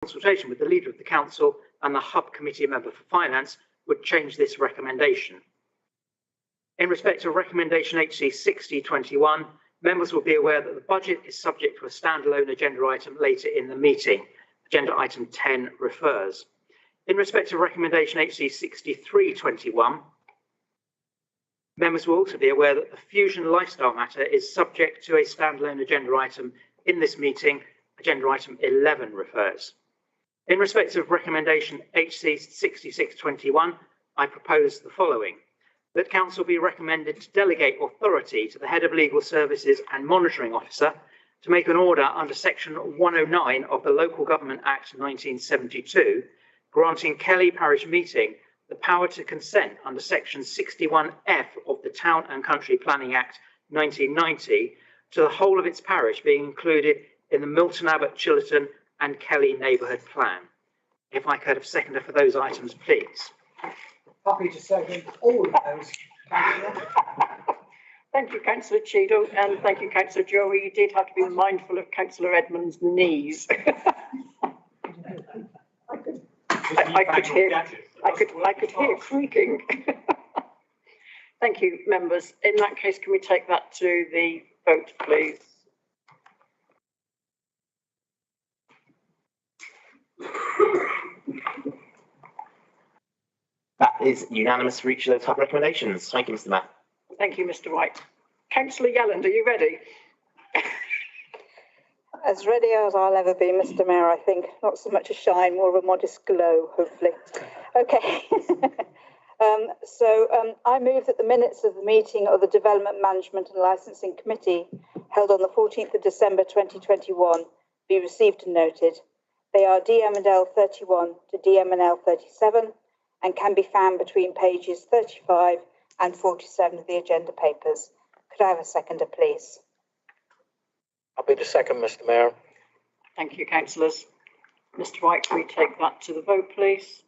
consultation with the leader of the council and the hub committee member for finance, would change this recommendation. In respect of recommendation HC 6021, members will be aware that the budget is subject to a standalone agenda item later in the meeting. Agenda item 10 refers. In respect of recommendation HC 6321, members will also be aware that the fusion lifestyle matter is subject to a standalone agenda item in this meeting. Agenda item 11 refers. In respect of recommendation HC 6621, I propose the following: that council be recommended to delegate authority to the head of legal services and monitoring officer to make an order under section 109 of the Local Government Act 1972, granting Kelly Parish Meeting the power to consent under section 61F of the Town and Country Planning Act 1990 to the whole of its parish being included in the Milton Abbott, Chillerton and Kelly Neighbourhood Plan. If I could have seconded for those items, please. Happy to second all of those. Thank you, Councillor Cheadle, and thank you, Councillor Joey. You did have to be mindful of Councillor Edmund's knees. I could hear creaking. Thank you, members. In that case, can we take that to the vote, please? That is unanimous for each of those hub recommendations. Thank you, Mr. Mayor. Thank you, Mr. White. Councillor Yelland, are you ready? As ready as I'll ever be, Mr. Mayor, I think. Not so much a shine, more of a modest glow, hopefully. Okay. I move that the minutes of the meeting of the Development Management and Licensing Committee held on the 14th of December 2021 be received and noted. They are DM&L 31 to DM&L 37 and can be found between pages 35 and 47 of the agenda papers. Could I have a seconder, please? I'll be the second, Mr. Mayor. Thank you, councillors. Mr. White, can we take that to the vote, please?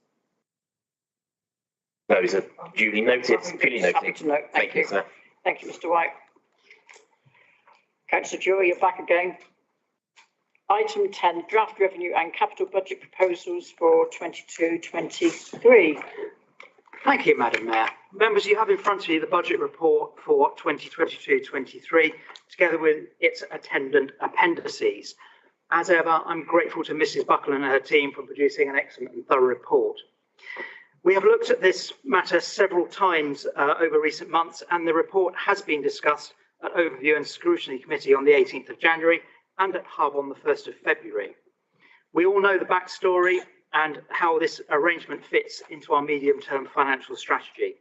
Those are duly noted, duly noted. Happy to note. Thank you, sir. Thank you, Mr. White. Councillor Joey, you're back again. Item 10, draft revenue and capital budget proposals for 22-23. Thank you, Madam Mayor. Members, you have in front of you the budget report for 2022-23, together with its attendant appendices. As ever, I'm grateful to Mrs. Buckle and her team for producing an excellent and thorough report. We have looked at this matter several times over recent months, and the report has been discussed at Overview and Scrutiny Committee on the 18th of January and at Hub on the 1st of February. We all know the backstory and how this arrangement fits into our medium-term financial strategy.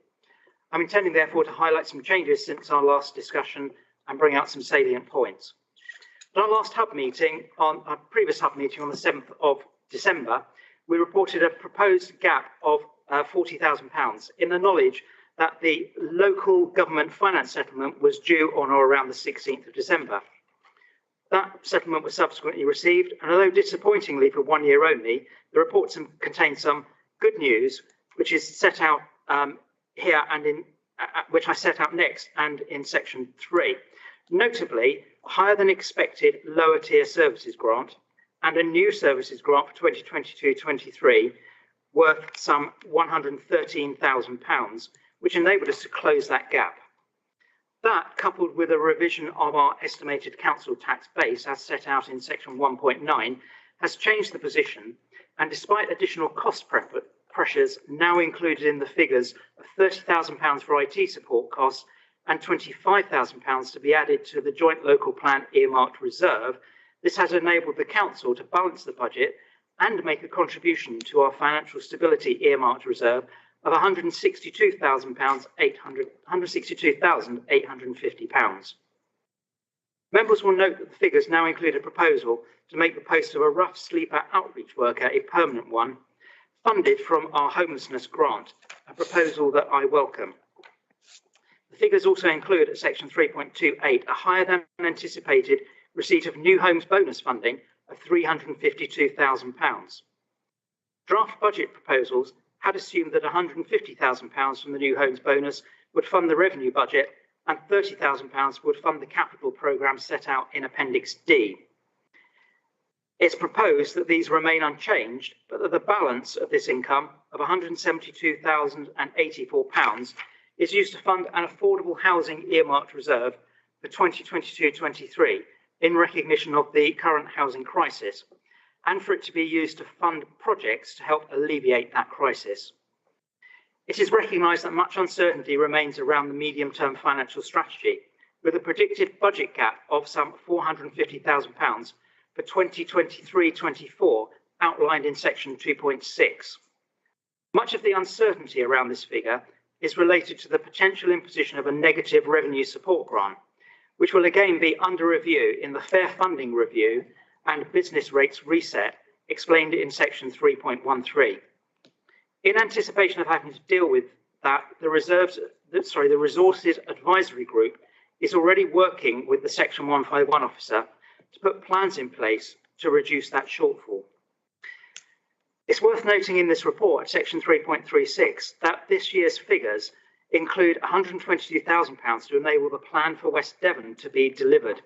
I'm intending, therefore, to highlight some changes since our last discussion and bring out some salient points. At our last Hub meeting, on our previous Hub meeting on the 7th of December, we reported a proposed gap of £40,000 in the knowledge that the local government finance settlement was due on or around the 16th of December. That settlement was subsequently received, and although disappointingly for 1 year only, the report contains some good news, which is set out here and in which I set out next and in section 3. Notably, higher than expected lower tier services grant and a new services grant for 2022-23 worth some £113,000, which enabled us to close that gap. That, coupled with a revision of our estimated council tax base as set out in section 1.9, has changed the position, and despite additional cost pressures now included in the figures of £30,000 for IT support costs and £25,000 to be added to the joint local plan earmarked reserve, this has enabled the council to balance the budget and make a contribution to our financial stability earmarked reserve of £162,850. Members will note that the figures now include a proposal to make the post of a rough sleeper outreach worker a permanent one, funded from our homelessness grant, a proposal that I welcome. The figures also include at section 3.28 a higher than anticipated receipt of new homes bonus funding of £352,000. Draft budget proposals had assumed that £150,000 from the new homes bonus would fund the revenue budget and £30,000 would fund the capital programme set out in Appendix D. It's proposed that these remain unchanged, but that the balance of this income of £172,084 is used to fund an affordable housing earmarked reserve for 2022-23 in recognition of the current housing crisis, and for it to be used to fund projects to help alleviate that crisis. It is recognised that much uncertainty remains around the medium-term financial strategy, with a predicted budget gap of some £450,000 for 2023-24 outlined in section 2.6. Much of the uncertainty around this figure is related to the potential imposition of a negative revenue support grant, which will again be under review in the Fair Funding Review and Business Rates Reset explained in section 3.13. In anticipation of having to deal with that, the Resources Advisory Group is already working with the Section 151 officer to put plans in place to reduce that shortfall. It's worth noting in this report, section 3.36, that this year's figures include £122,000 to enable the plan for West Devon to be delivered.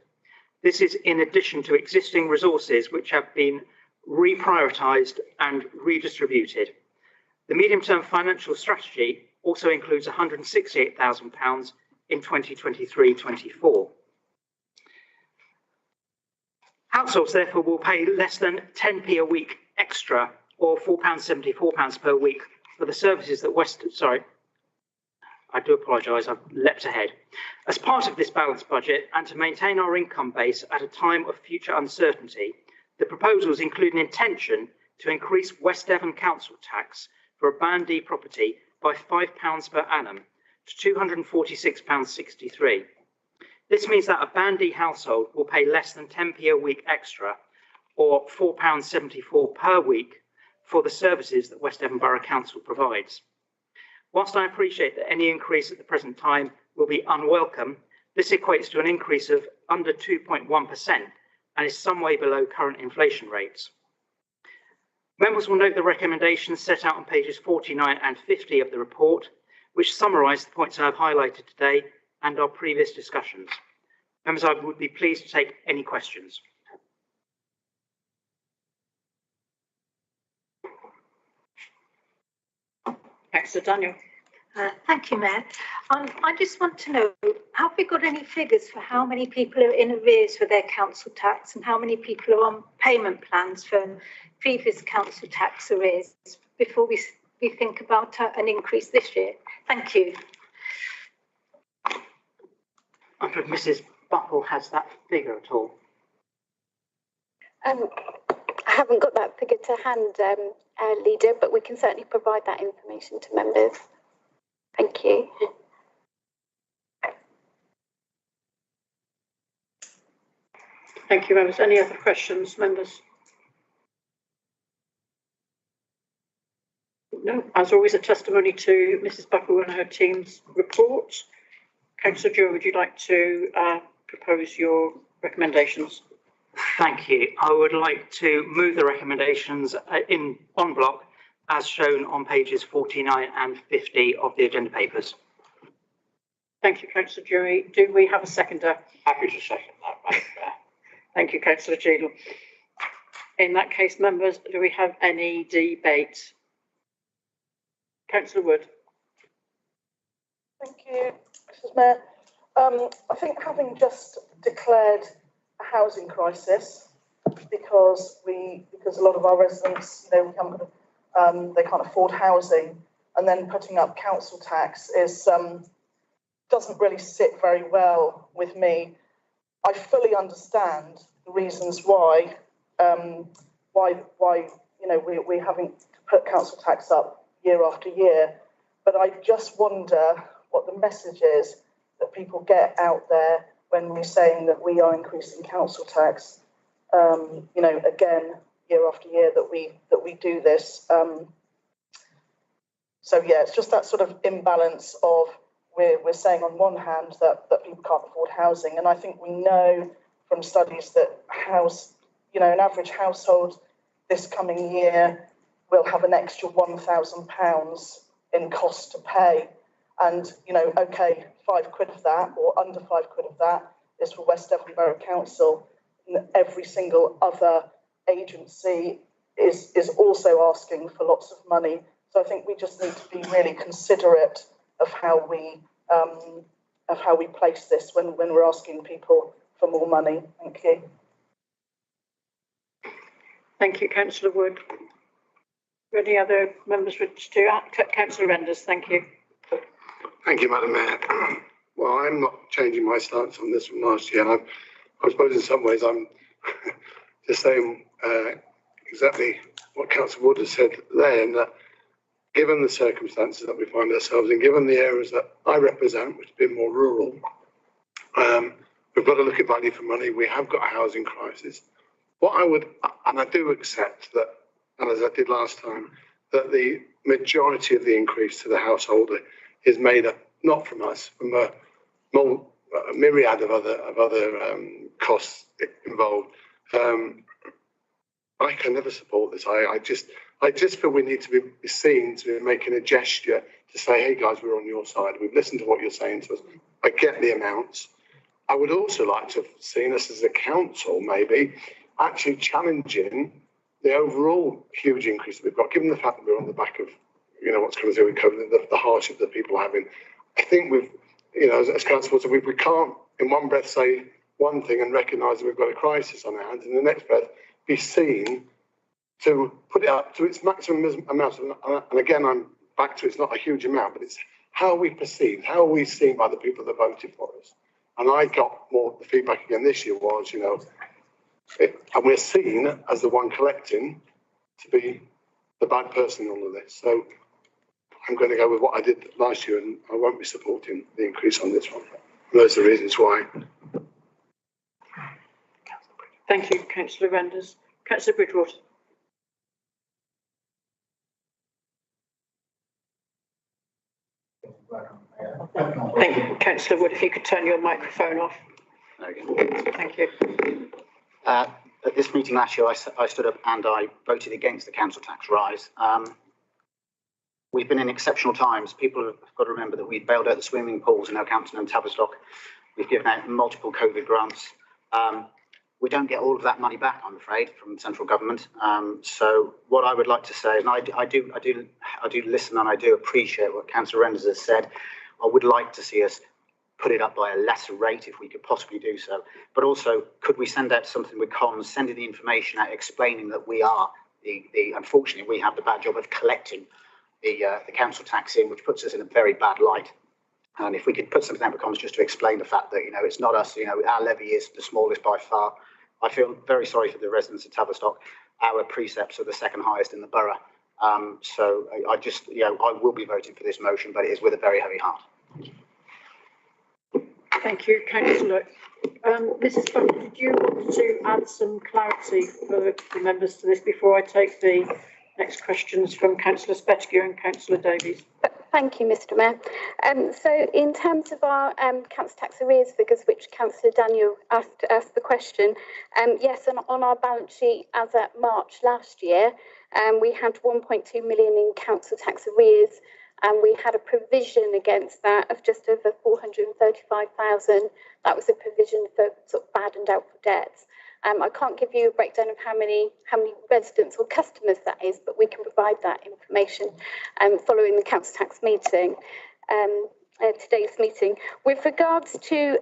This is in addition to existing resources which have been reprioritised and redistributed. The medium-term financial strategy also includes £168,000 in 2023-24. Households therefore will pay less than 10p a week extra, or £4.74 per week for the services that I do apologise, I've leapt ahead. As part of this balanced budget and to maintain our income base at a time of future uncertainty, the proposals include an intention to increase West Devon council tax for a Band D property by £5 per annum to £246.63. This means that a Band D household will pay less than 10p a week extra, or £4.74 per week, for the services that West Devon Borough Council provides. Whilst I appreciate that any increase at the present time will be unwelcome, this equates to an increase of under 2.1% and is some way below current inflation rates. Members will note the recommendations set out on pages 49 and 50 of the report, which summarise the points I have highlighted today and our previous discussions. Members, I would be pleased to take any questions. Councillor Daniel. Thank you, Mayor. I just want to know, have we got any figures for how many people are in arrears for their council tax and how many people are on payment plans for previous council tax arrears before we think about an increase this year? Thank you. I don't know if Mrs. Buckle has that figure at all. I haven't got that figure to hand, Leader, but we can certainly provide that information to members. Thank you. Thank you, members. Any other questions, members? No, as always, a testimony to Mrs. Buckle and her team's report. Councillor Dewar, would you like to propose your recommendations? Thank you. I would like to move the recommendations en bloc as shown on pages 49 and 50 of the agenda papers. Thank you, Councillor Dewar. Do we have a seconder? Happy to second that, Madam Mayor. Thank you, Councillor Cheadle. In that case, members, do we have any debate? Councillor Wood. Thank you, Mrs. Mayor. I think having just declared a housing crisis because a lot of our residents, they can't afford housing, and then putting up council tax is doesn't really sit very well with me. I fully understand the reasons why we're having to put council tax up year after year, but I just wonder what the message is that people get out there when we're saying that we are increasing council tax, again, year after year that we do this. So yeah, it's just that sort of imbalance of we're saying on one hand that people can't afford housing, and I think we know from studies that an average household this coming year will have an extra £1,000 in cost to pay. And, okay, £5 of that or under £5 of that is for West Devon Borough Council. And every single other agency is also asking for lots of money. So I think we just need to be really considerate of how we place this when we're asking people for more money. Thank you. Thank you, Councillor Wood. Any other members wish to act? Councillor Renders, thank you. Thank you, Madam Mayor. Well, I'm not changing my stance on this from last year. And I suppose in some ways I'm just saying exactly what Councillor Wood has said there, in that given the circumstances that we find ourselves in, given the areas that I represent, which have been more rural, we've got to look at value for money. We have got a housing crisis. What I would, and I do accept that, and as I did last time, that the majority of the increase to the householder is made up not from us, from a myriad of other costs involved. I can never support this. I just feel we need to be seen to be making a gesture to say, hey guys, we're on your side. We've listened to what you're saying to us. I get the amounts. I would also like to have seen us as a council maybe actually challenging the overall huge increase that we've got, given the fact that we're on the back of, what's coming through with COVID, the hardship that people are having. I think we've, as council, we can't in one breath say one thing and recognise that we've got a crisis on our hands, and in the next breath be seen to put it up to its maximum amount. And again, I'm back to it's not a huge amount, but it's how we perceived, how are we seen by the people that voted for us. And I got more, the feedback again this year was, and we're seen as the one collecting to be the bad person in all of this. So I'm going to go with what I did last year, and I won't be supporting the increase on this one. And those are the reasons why. Thank you, Councillor Renders. Councillor Bridgewater. Thank you, Councillor Wood. If you could turn your microphone off. Thank you. At this meeting last year, I stood up and I voted against the council tax rise. We've been in exceptional times. People have got to remember that we've bailed out the swimming pools in Oakhampton and Tavistock. We've given out multiple COVID grants. We don't get all of that money back, I'm afraid, from the central government. So what I would like to say, and I do listen and I do appreciate what Councillor Renders has said. I would like to see us put it up by a lesser rate if we could possibly do so. But also, could we send out something with comms, sending the information out, explaining that we are unfortunately, we have the bad job of collecting the council tax in, which puts us in a very bad light. And if we could put something out with comms just to explain the fact that, it's not us, our levy is the smallest by far. I feel very sorry for the residents of Tavistock. Our precepts are the second highest in the borough. So I just, I will be voting for this motion, but it is with a very heavy heart. Thank you, Councillor. Mrs. Buck, did you want to add some clarity for the members to this before I take the next questions from Councillor Spettiger and Councillor Davies? Thank you, Mr. Mayor. So in terms of our council tax arrears figures, which Councillor Daniel asked the question, yes, on our balance sheet as at March last year, we had 1.2 million in council tax arrears, and we had a provision against that of just over 435,000. That was a provision for sort of bad and doubtful debts. I can't give you a breakdown of how many residents or customers that is, but we can provide that information following the council tax meeting, today's meeting. With regards to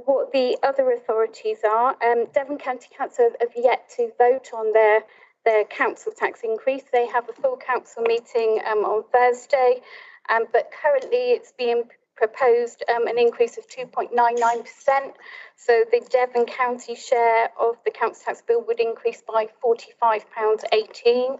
what the other authorities are, Devon County Council have yet to vote on their council tax increase. They have a full council meeting on Thursday, but currently it's being proposed an increase of 2.99%. So the Devon County share of the council tax bill would increase by £45.18.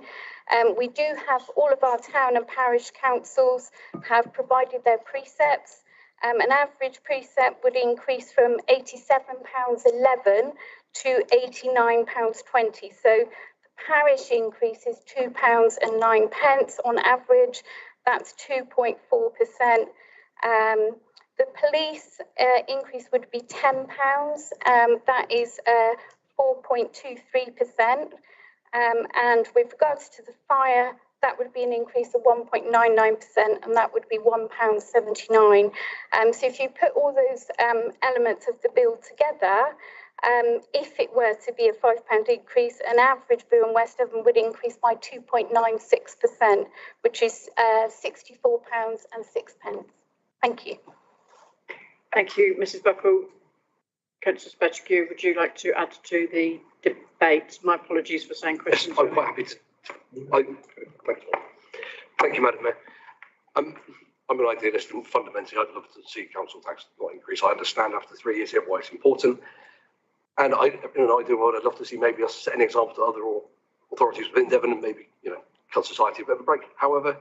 We do have all of our town and parish councils have provided their precepts. An average precept would increase from £87.11 to £89.20. So the parish increase is £2.09 on average. That's 2.4%. The police increase would be £10. That is 4.23%. And with regards to the fire, that would be an increase of 1.99%, and that would be £1.79. So if you put all those elements of the bill together, If it were to be a £5 increase, an average boo in West Devon would increase by 2.96%, which is £64.06. Thank you. Thank you, Mrs. Buckle. Councillor Spetchke, would you like to add to the debate? My apologies for saying questions. Yes, I'm quite happy to. Thank you, Madam Mayor. I'm an idealist, and fundamentally I'd love to see council tax not increase. I understand after 3 years here why it's important. And in an ideal world, I'd love to see maybe us set an example to other authorities within Devon and maybe, cut society a bit of a break. However,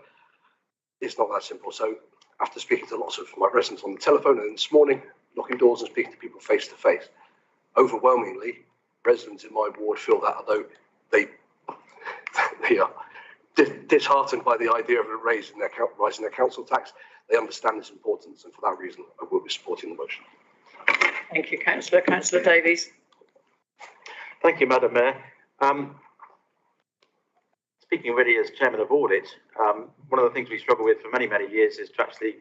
it's not that simple. So after speaking to lots of my residents on the telephone and this morning, knocking doors and speaking to people face to face, overwhelmingly, residents in my ward feel that although they are disheartened by the idea of rising their council tax, they understand its importance, and for that reason, I will be supporting the motion. Thank you, Councillor. Councillor Davies. Thank you, Madam Mayor. Speaking really as Chairman of Audit, one of the things we struggle with for many, many years is to actually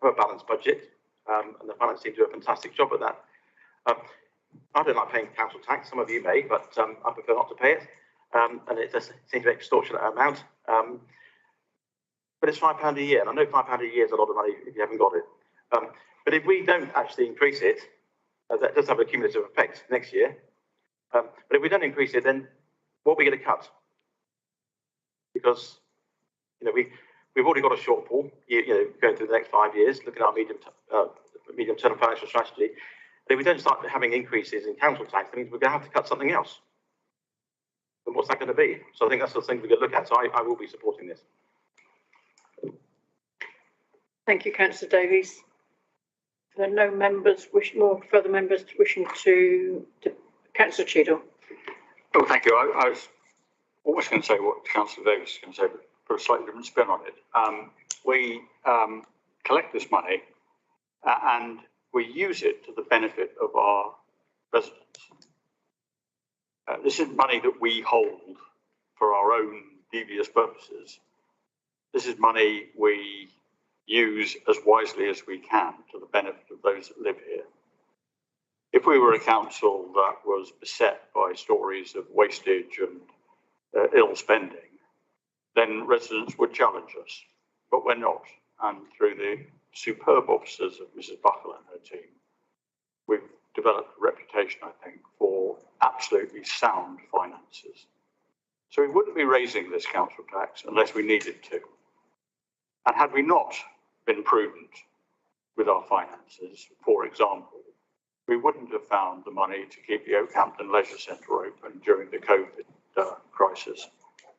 have a balanced budget, and the finance team do a fantastic job at that. I don't like paying council tax, some of you may, but I prefer not to pay it, and it does seem to be an extortionate amount. But it's £5 a year, and I know £5 a year is a lot of money if you haven't got it. But if we don't actually increase it, that does have a cumulative effect next year. But if we don't increase it, then what are we going to cut? Because we've already got a shortfall, going through the next 5 years, looking at our medium-term financial strategy. And if we don't start having increases in council tax, that means we're going to have to cut something else. And what's that going to be? So I think that's the thing we're going to look at. So I will be supporting this. Thank you, Councillor Davies. There are no members further members wishing to Councillor Cheadle. Oh, thank you. I was always going to say what Councillor Davies is going to say, but put a slightly different spin on it. We collect this money and we use it to the benefit of our residents. This is money that we hold for our own devious purposes. This is money we use as wisely as we can to the benefit of those that live here. If we were a council that was beset by stories of wastage and ill spending, then residents would challenge us, but we're not. And through the superb officers of Mrs. Buckle and her team, we've developed a reputation, I think, for absolutely sound finances. So we wouldn't be raising this council tax unless we needed to. And had we not been prudent with our finances, for example, we wouldn't have found the money to keep the Oakhampton Leisure Centre open during the COVID crisis,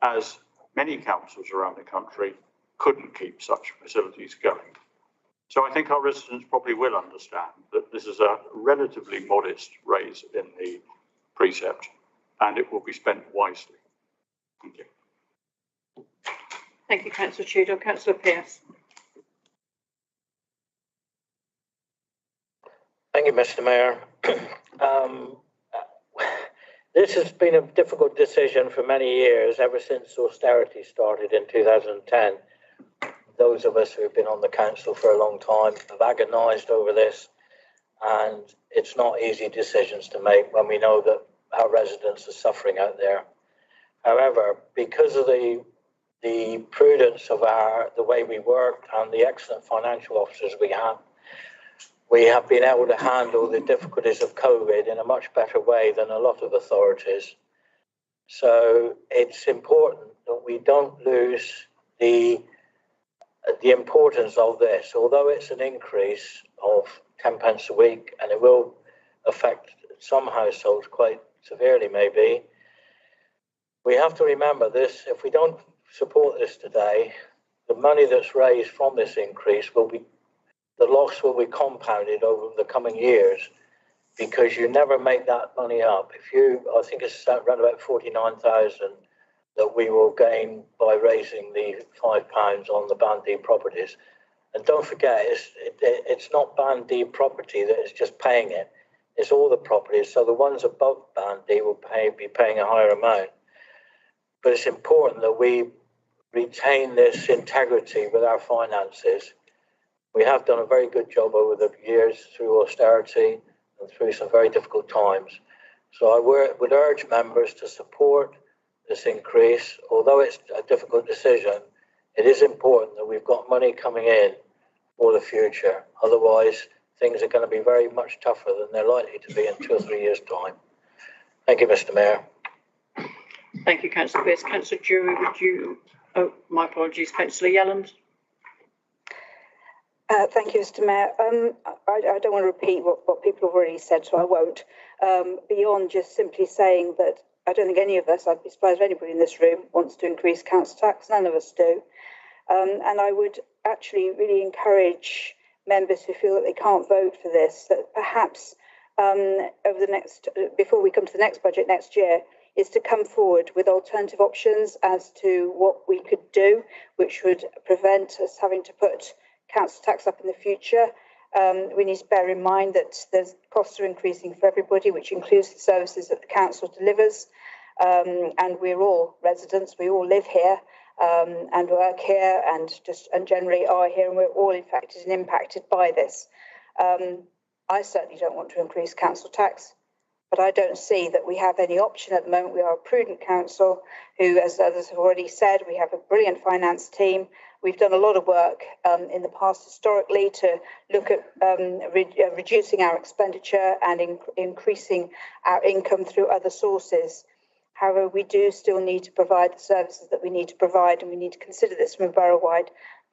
as many councils around the country couldn't keep such facilities going. So I think our residents probably will understand that this is a relatively modest raise in the precept, and it will be spent wisely. Thank you. Thank you, Councillor Cheadle. Councillor Pearce. Thank you, Mr. Mayor. This has been a difficult decision for many years, ever since austerity started in 2010. Those of us who have been on the council for a long time have agonised over this, and it's not easy decisions to make when we know that our residents are suffering out there. However, because of the prudence of the way we work and the excellent financial officers we have been able to handle the difficulties of COVID in a much better way than a lot of authorities. So it's important that we don't lose the importance of this. Although it's an increase of 10 pence a week, and it will affect some households quite severely maybe, we have to remember this. If we don't support this today, the money that's raised from this increase the loss will be compounded over the coming years, because you never make that money up. I think it's around about 49,000 that we will gain by raising the £5 on the Band D properties. And don't forget, it's not Band D property that is just paying it. It's all the properties. So the ones above Band D will be paying a higher amount. But it's important that we retain this integrity with our finances. We have done a very good job over the years through austerity, and through some very difficult times. So I would urge members to support this increase. Although it's a difficult decision, it is important that we've got money coming in for the future. Otherwise, things are going to be very much tougher than they're likely to be in 2 or 3 years' time. Thank you, Mr. Mayor. Thank you, Councillor Pearce. Councillor Drury, would you, oh, my apologies, Councillor Yelland. Thank you, Mr. Mayor. I don't want to repeat what people have already said, so I won't. Beyond just simply saying that I don't think any of us, I'd be surprised if anybody in this room wants to increase council tax. None of us do. And I would actually really encourage members who feel that they can't vote for this, that perhaps over the next, before we come to the next budget next year, is to come forward with alternative options as to what we could do, which would prevent us having to put council tax up in the future. We need to bear in mind that the costs are increasing for everybody, which includes the services that the council delivers. And we're all residents, we all live here and work here and generally are here, and we're all affected and impacted by this. I certainly don't want to increase council tax, but I don't see that we have any option at the moment. We are a prudent council who, as others have already said, we have a brilliant finance team. We've done a lot of work in the past historically to look at reducing our expenditure and increasing our income through other sources. However, we do still need to provide the services that we need to provide, and we need to consider this from a borough-wide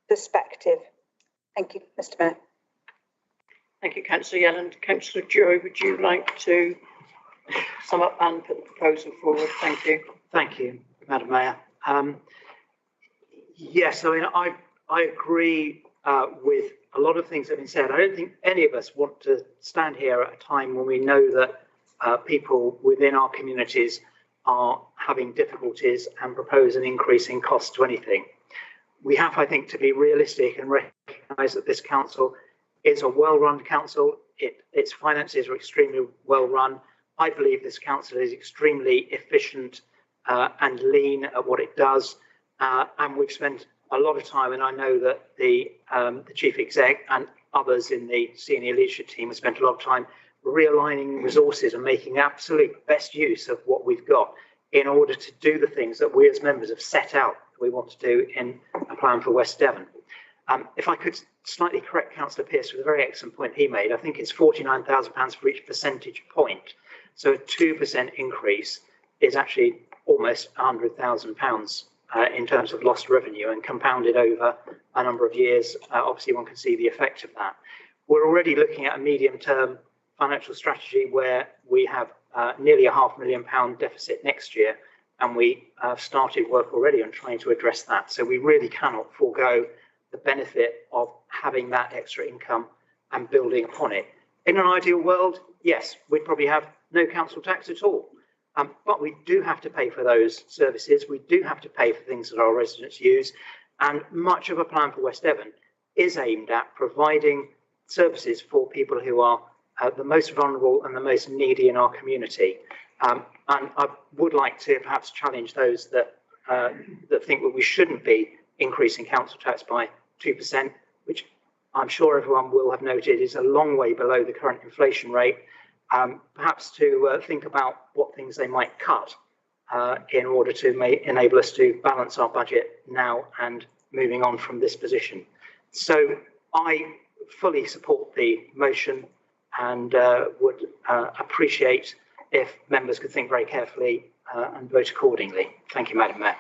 perspective. Thank you, Mr. Mayor. Thank you, Councillor Yelland. Councillor Drury, would you like to sum up and put the proposal forward? Thank you. Thank you, Madam Mayor. Yes, I mean, I agree with a lot of things that have been said. I don't think any of us want to stand here at a time when we know that people within our communities are having difficulties and propose an increase in cost to anything. We have, I think, to be realistic and recognise that this council is a well-run council. Its finances are extremely well-run. I believe this council is extremely efficient and lean at what it does. And we've spent a lot of time, and I know that the chief exec and others in the senior leadership team have spent a lot of time realigning resources and making absolute best use of what we've got in order to do the things that we as members have set out that we want to do in a plan for West Devon. If I could slightly correct Councillor Pearce with a very excellent point he made, I think it's £49,000 for each percentage point. So a 2% increase is actually almost £100,000 in terms of lost revenue, and compounded over a number of years. Obviously, one can see the effect of that. We're already looking at a medium-term financial strategy where we have nearly a £500,000 deficit next year, and we have started work already on trying to address that. So we really cannot forego the benefit of having that extra income and building upon it. In an ideal world, yes, we'd probably have no council tax at all. But we do have to pay for those services. We do have to pay for things that our residents use. And much of a plan for West Devon is aimed at providing services for people who are the most vulnerable and the most needy in our community. And I would like to perhaps challenge those that think that we shouldn't be increasing council tax by 2%, which I'm sure everyone will have noted is a long way below the current inflation rate. Perhaps to think about what things they might cut in order to enable us to balance our budget now and moving on from this position. So I fully support the motion and would appreciate if members could think very carefully and vote accordingly. Thank you, Madam Mayor.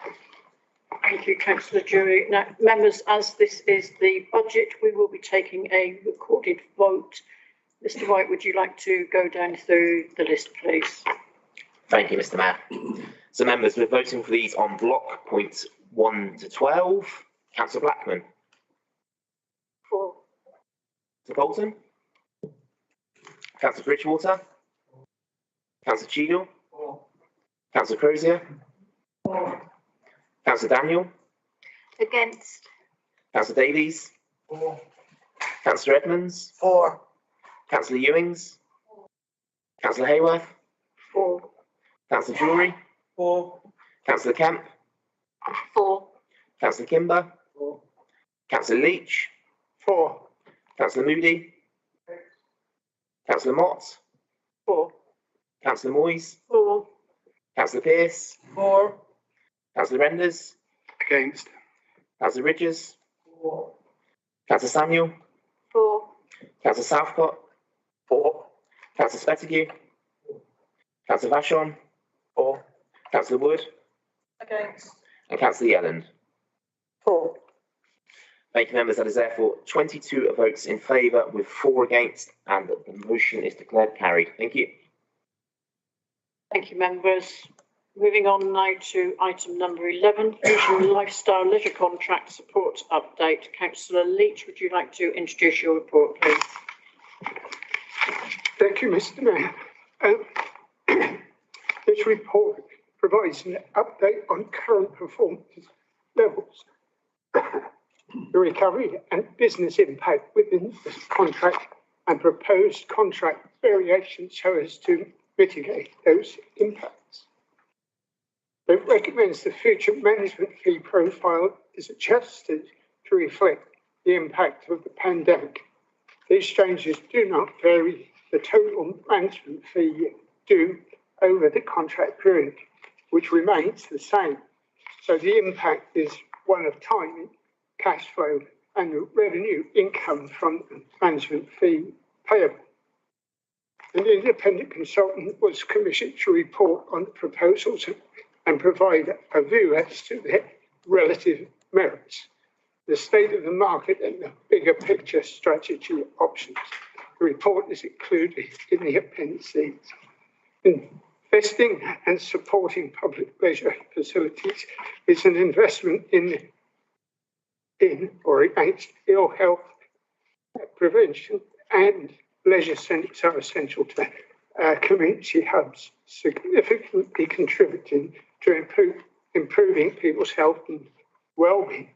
Thank you, Councillor Drury. Now, members, as this is the budget, we will be taking a recorded vote. Mr. White, would you like to go down through the list, please? Thank you, Mr. Mayor. So, members, we're voting for these on block points 1 to 12. Councillor Blackman. 4. Councillor Bolton. Councillor Bridgewater. Councillor Cheadle. 4. Councillor Crozier. 4. Councillor Daniel. Against. Councillor Davies. 4. Councillor Edmonds. 4. Councillor Ewings. Councillor Hayworth. 4. Councillor Drury. 4. Councillor Kemp. 4. Councillor Kimber. 4. Councillor Leach. 4. Councillor Moody. Councillor Mott. 4. Councillor Moyes, 4. Councillor Pearce, 4. Councillor Renders, Against. Councillor Ridges, Councillor Samuel, 4. Councillor Southcott, 4. Councillor Spettigue, Councillor Vashon, 4. Councillor Wood, Against. and Councillor Yelland. 4. Thank you, members. That is therefore 22 votes in favour with 4 against, and the motion is declared carried. Thank you. Thank you, members. Moving on now to item number 11, Fusion Lifestyle Leisure Contract Support Update. Councillor Leach, would you like to introduce your report, please? Thank you, Mr. Mayor. This report provides an update on current performance levels, the recovery and business impact within the contract, and proposed contract variations so as to mitigate those impacts. It recommends the future management fee profile is adjusted to reflect the impact of the pandemic. These changes do not vary the total management fee due over the contract period, which remains the same. So the impact is one of timing, cash flow, and revenue income from the management fee payable. An independent consultant was commissioned to report on the proposals and provide a view as to their relative merits, the state of the market, and the bigger picture strategy options. The report is included in the appendices. Investing and supporting public leisure facilities is an investment in or against ill health prevention, and leisure centres are essential to community hubs, significantly contributing to improving people's health and well-being.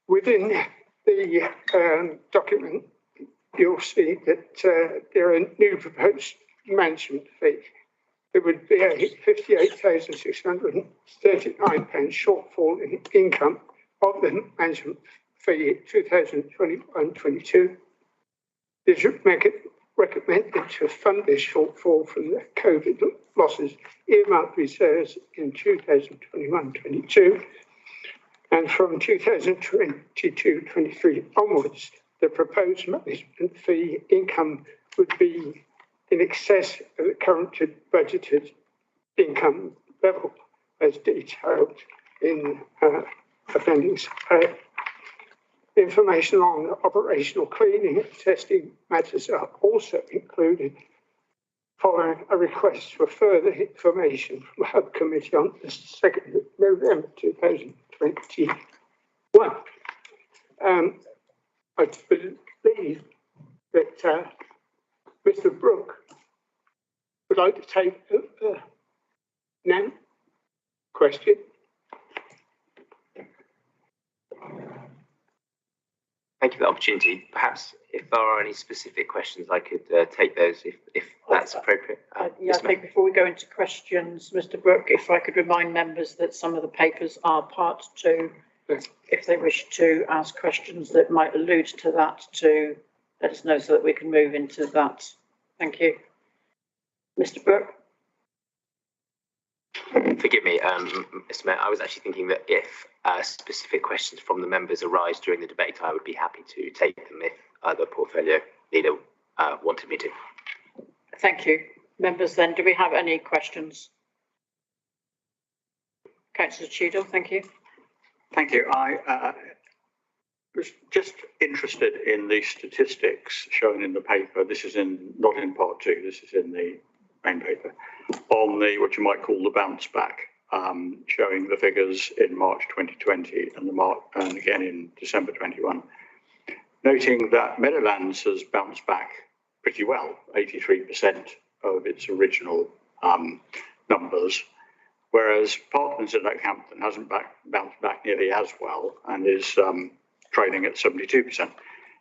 Within the document, you'll see that there are new proposed management fees. There would be a £58,639 shortfall in income of the management fee 2021-22. This would make it recommended to fund this shortfall from the COVID losses earmarked reserves in 2021-22. And from 2022-23 onwards, the proposed management fee income would be in excess of the current budgeted income level, as detailed in Appendix A. Information on operational cleaning and testing matters are also included, following a request for further information from the Hub Committee on the 2nd of November 2021. I believe that Mr. Brooke would like to take now question. Thank you for the opportunity. Perhaps if there are any specific questions, I could take those if that's appropriate. Yeah, I think before we go into questions, Mr. Brooke, if I could remind members that some of the papers are part 2. If they wish to ask questions that might allude to that, to let us know so that we can move into that. Thank you. Mr. Brooke. Forgive me, Mr. Mayor, I was actually thinking that if specific questions from the members arise during the debate, I would be happy to take them if the portfolio leader wanted me to. Thank you. Members, then, do we have any questions? Councillor Cheadle, thank you. Thank you. I was just interested in the statistics shown in the paper. This is not in part 2, this is in the main paper, on the what you might call the bounce back, showing the figures in March 2020 and again in December 21. Noting that Meadowlands has bounced back pretty well, 83% of its original numbers, whereas Parklands in Oakhampton hasn't bounced back nearly as well and is trading at 72%.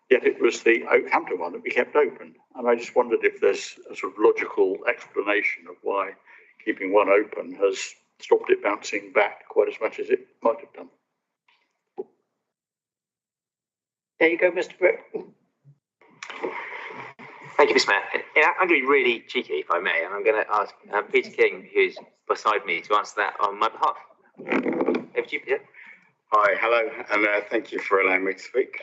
Yet it was the Oakhampton one that we kept open. And I just wondered if there's a sort of logical explanation of why keeping one open has stopped it bouncing back quite as much as it might have done. There you go, Mr. Brooke. Thank you, Mr. Mayor. I'm going to be really cheeky, if I may, and I'm going to ask Peter King, who's beside me, to answer that on my behalf. Over to you, Peter. Hi, hello, and thank you for allowing me to speak.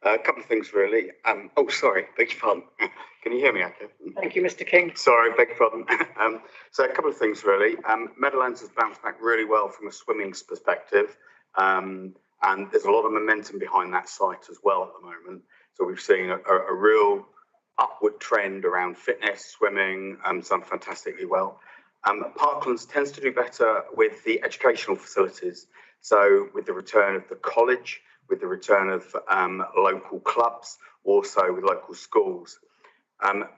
A couple of things, really. Oh, sorry, beg your pardon. Can you hear me okay? Thank you, Mr. King. Sorry, beg your pardon. So a couple of things, really. Meadowlands has bounced back really well from a swimming perspective, and there's a lot of momentum behind that site as well at the moment. So we've seen a real upward trend around fitness, swimming, done fantastically well. Parklands tends to do better with the educational facilities. So with the return of the college, with the return of local clubs, also with local schools,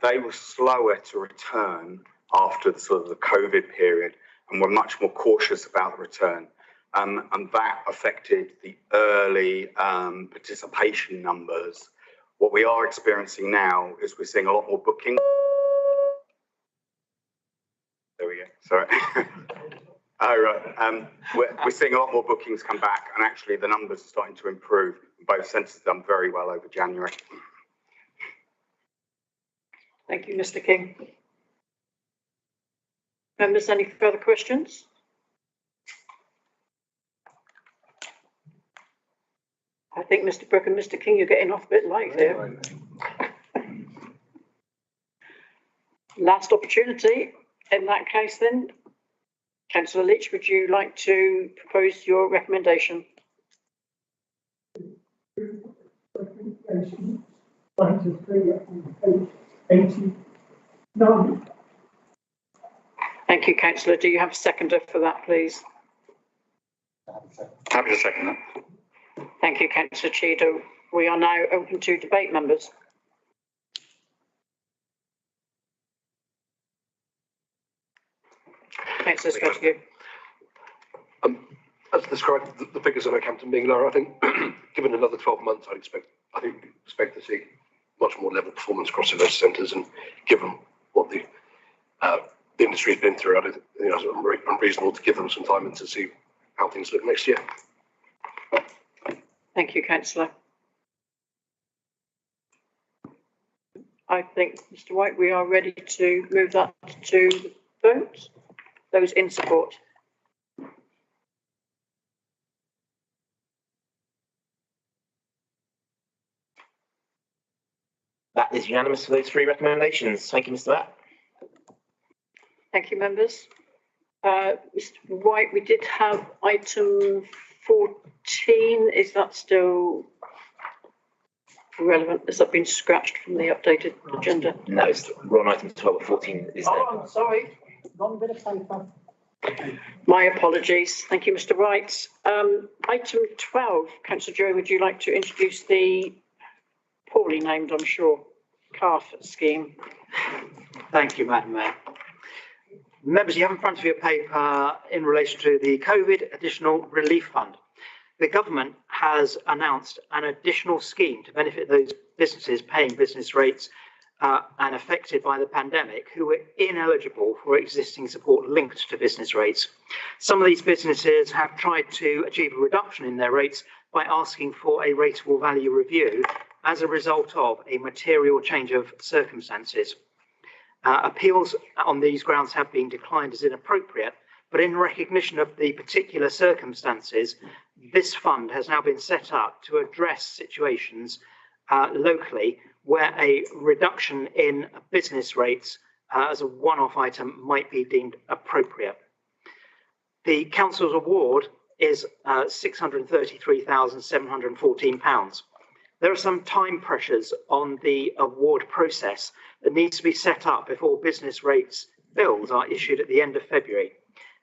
they were slower to return after the sort of the COVID period and were much more cautious about the return. And that affected the early participation numbers. What we are experiencing now is we're seeing a lot more booking. There we go, sorry. Oh, right. We're seeing a lot more bookings come back, and actually the numbers are starting to improve. Both centres have done very well over January. Thank you, Mr. King. Members, any further questions? I think Mr. Brooke and Mr. King, you're getting off a bit late here. Last opportunity. In that case, then, Councillor Leach, would you like to propose your recommendation? Thank you, Councillor. Do you have a seconder for that, please? Happy to second that. Thank you, Councillor Cheadle. We are now open to debate, members. Councillor Scottigue. As described, the figures in Oakhampton being lower, I think, given another 12 months, I expect to see much more level performance across the rest centres, and given what the industry has been through, I don't think it's unreasonable to give them some time and to see how things look next year. Thank you, Councillor. I think, Mr. White, we are ready to move that to the vote. Those in support. That is unanimous for those three recommendations. Thank you, Mr. Matt. Thank you, members. Mr. White, we did have item 14. Is that still relevant? Has that been scratched from the updated agenda? No, we're on item 12 or 14. I'm sorry. Wrong bit of paper. My apologies. Thank you, Mr. Wright. Item 12, Councillor Joe, would you like to introduce the poorly named, I'm sure, CARF scheme? Thank you, Madam Mayor. Members, you have in front of you a paper in relation to the COVID Additional Relief Fund. The government has announced an additional scheme to benefit those businesses paying business rates and affected by the pandemic who were ineligible for existing support linked to business rates. Some of these businesses have tried to achieve a reduction in their rates by asking for a rateable value review as a result of a material change of circumstances. Appeals on these grounds have been declined as inappropriate, but in recognition of the particular circumstances, this fund has now been set up to address situations locally where a reduction in business rates as a one-off item might be deemed appropriate. The council's award is £633,714. There are some time pressures on the award process that needs to be set up before business rates bills are issued at the end of February.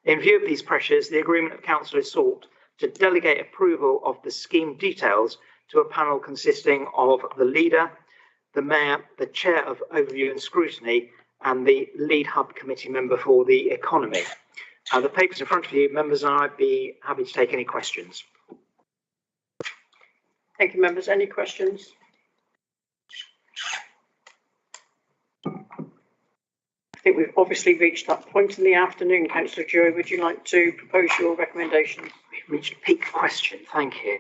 In view of these pressures, the agreement of council is sought to delegate approval of the scheme details to a panel consisting of the leader, the mayor, the chair of overview and scrutiny, and the lead hub committee member for the economy. The papers in front of you, members, and I'd be happy to take any questions. Thank you, members. Any questions? I think we've obviously reached that point in the afternoon. Councillor Jury, would you like to propose your recommendations? We've reached peak question. Thank you.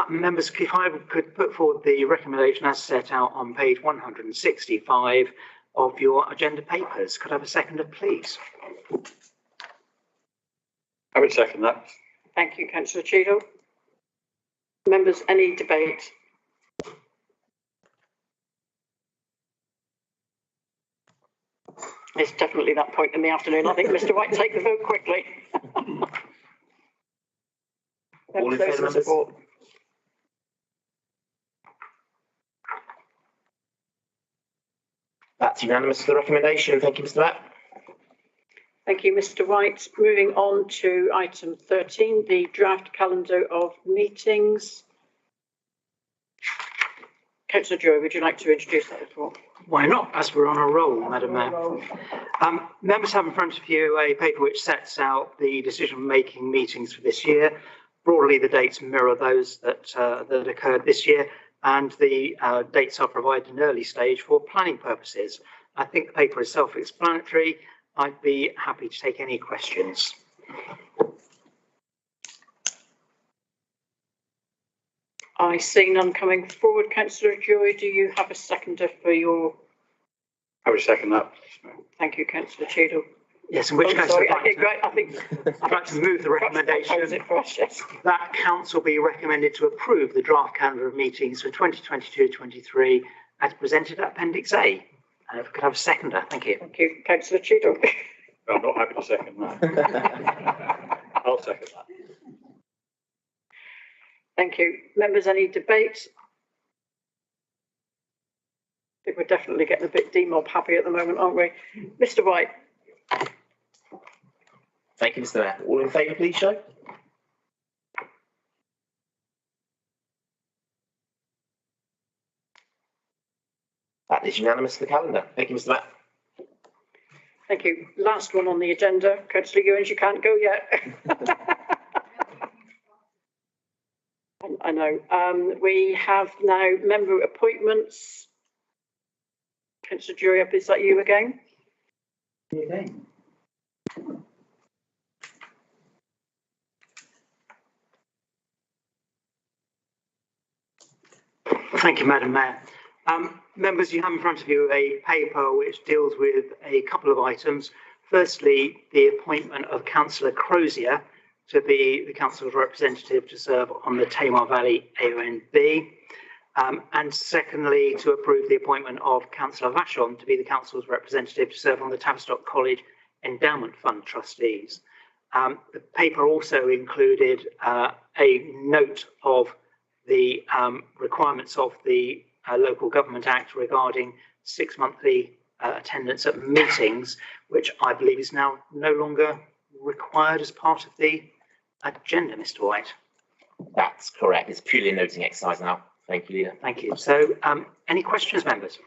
Members, if I could put forward the recommendation as set out on page 165 of your agenda papers. Could I have a seconder, please? I would second that. Thank you, councillor Cheadle. Members, any debate? It's definitely that point in the afternoon. I think Mr. White, take the vote quickly. All in favour, members? That's unanimous for the recommendation. Thank you, Mr. Matt. Thank you, Mr. White. Moving on to item 13, the draft calendar of meetings. Councillor Joy, would you like to introduce that report? Why not, as we're on a roll, Madam Mayor. Members have in front of you a paper which sets out the decision-making meetings for this year. Broadly, the dates mirror those that occurred this year, and the dates are provided in early stage for planning purposes. I think the paper is self-explanatory. I'd be happy to take any questions. I see none coming forward. Councillor Joy, do you have a seconder for your? I would second that. Thank you, Councillor Cheadle. Yes, in which case sorry. I'd like to move the recommendation that council be recommended to approve the draft calendar of meetings for 2022-23 as presented at Appendix A. If we could have a seconder, thank you. Thank you, Councillor Cheadle. I'm not happy to second that. I'll second that. Thank you. Members, any debate? I think we're definitely getting a bit demob happy at the moment, aren't we? Mr. White. Thank you, Mr. Mayor. All in favour, please show. That is unanimous for the calendar. Thank you, Mr. Mayor. Thank you. Last one on the agenda. Councillor Ewins, you can't go yet. I know. We have now member appointments. Councillor Jury, is that you again? Okay. Thank you, Madam Mayor. Members, you have in front of you a paper which deals with a couple of items. Firstly, the appointment of Councillor Crozier to be the council's representative to serve on the Tamar Valley AONB. And secondly, to approve the appointment of Councillor Vachon to be the council's representative to serve on the Tavistock College Endowment Fund trustees. The paper also included a note of the requirements of the Local Government Act regarding 6 monthly attendance at meetings, which I believe is now no longer required as part of the agenda, Mr. White. That's correct. It's purely a noting exercise now. Thank you, Leader. Thank you. So, any questions, members?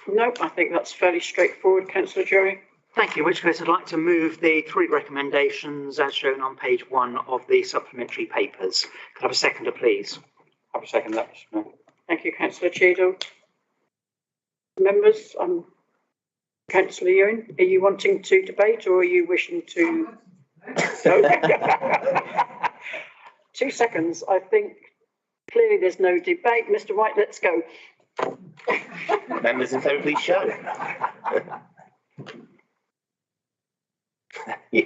No, I think that's fairly straightforward, Councillor Jury. Thank you. In which case, I'd like to move the 3 recommendations as shown on page 1 of the supplementary papers. Could I have a seconder, please? I would second that. Thank you, Councillor Cheadle. Members, Councillor Ewing, are you wanting to debate or are you wishing to? 2 seconds. I think clearly there's no debate. Mr. White, let's go. Members in favour, please show. Yeah,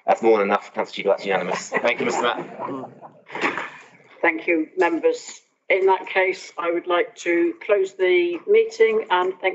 that's more than enough, Councillor Cheadle. That's unanimous. Thank you, Mr. Matt. Thank you, members. In that case, I would like to close the meeting and thank